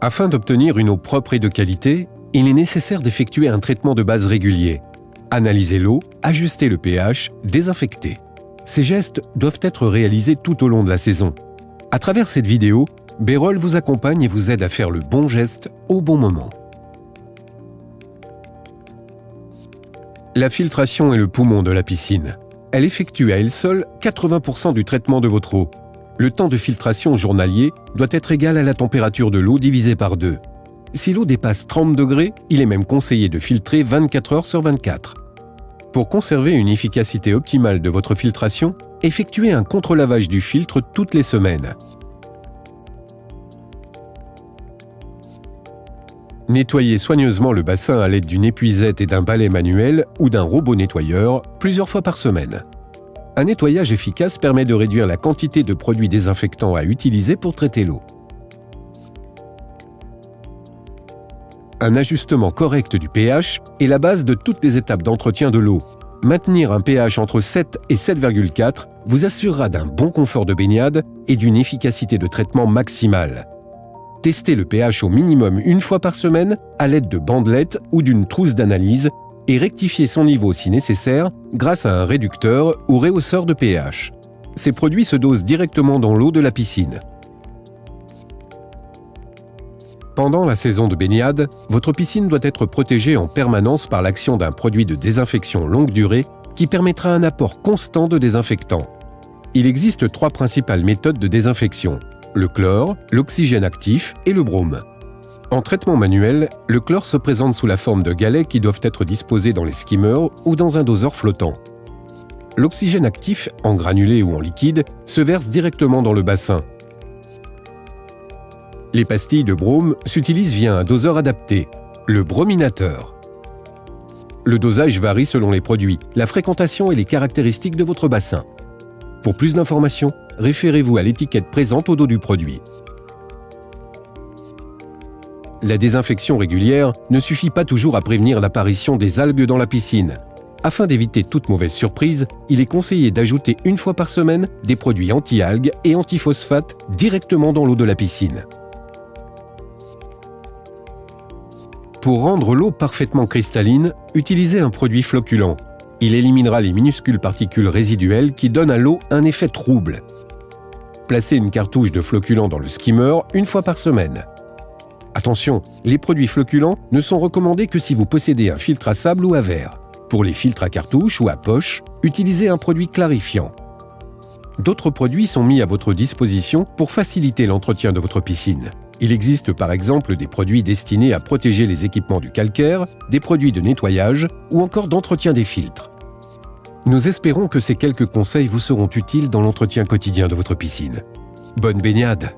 Afin d'obtenir une eau propre et de qualité, il est nécessaire d'effectuer un traitement de base régulier. Analyser l'eau, ajuster le pH, désinfecter. Ces gestes doivent être réalisés tout au long de la saison. À travers cette vidéo, Bérol vous accompagne et vous aide à faire le bon geste au bon moment. La filtration est le poumon de la piscine. Elle effectue à elle seule 80% du traitement de votre eau. Le temps de filtration journalier doit être égal à la température de l'eau divisée par 2. Si l'eau dépasse 30 degrés, il est même conseillé de filtrer 24 heures sur 24. Pour conserver une efficacité optimale de votre filtration, effectuez un contre-lavage du filtre toutes les semaines. Nettoyez soigneusement le bassin à l'aide d'une épuisette et d'un balai manuel ou d'un robot nettoyeur plusieurs fois par semaine. Un nettoyage efficace permet de réduire la quantité de produits désinfectants à utiliser pour traiter l'eau. Un ajustement correct du pH est la base de toutes les étapes d'entretien de l'eau. Maintenir un pH entre 7 et 7,4 vous assurera d'un bon confort de baignade et d'une efficacité de traitement maximale. Testez le pH au minimum une fois par semaine à l'aide de bandelettes ou d'une trousse d'analyse et rectifiez son niveau si nécessaire grâce à un réducteur ou rehausseur de pH. Ces produits se dosent directement dans l'eau de la piscine. Pendant la saison de baignade, votre piscine doit être protégée en permanence par l'action d'un produit de désinfection longue durée qui permettra un apport constant de désinfectants. Il existe 3 principales méthodes de désinfection: le chlore, l'oxygène actif et le brome. En traitement manuel, le chlore se présente sous la forme de galets qui doivent être disposés dans les skimmers ou dans un doseur flottant. L'oxygène actif, en granulé ou en liquide, se verse directement dans le bassin. Les pastilles de brome s'utilisent via un doseur adapté, le brominateur. Le dosage varie selon les produits, la fréquentation et les caractéristiques de votre bassin. Pour plus d'informations, référez-vous à l'étiquette présente au dos du produit. La désinfection régulière ne suffit pas toujours à prévenir l'apparition des algues dans la piscine. Afin d'éviter toute mauvaise surprise, il est conseillé d'ajouter une fois par semaine des produits anti-algues et anti-phosphate directement dans l'eau de la piscine. Pour rendre l'eau parfaitement cristalline, utilisez un produit flocculant. Il éliminera les minuscules particules résiduelles qui donnent à l'eau un effet trouble. Placez une cartouche de flocculant dans le skimmer une fois par semaine. Attention, les produits flocculants ne sont recommandés que si vous possédez un filtre à sable ou à verre. Pour les filtres à cartouche ou à poche, utilisez un produit clarifiant. D'autres produits sont mis à votre disposition pour faciliter l'entretien de votre piscine. Il existe par exemple des produits destinés à protéger les équipements du calcaire, des produits de nettoyage ou encore d'entretien des filtres. Nous espérons que ces quelques conseils vous seront utiles dans l'entretien quotidien de votre piscine. Bonne baignade!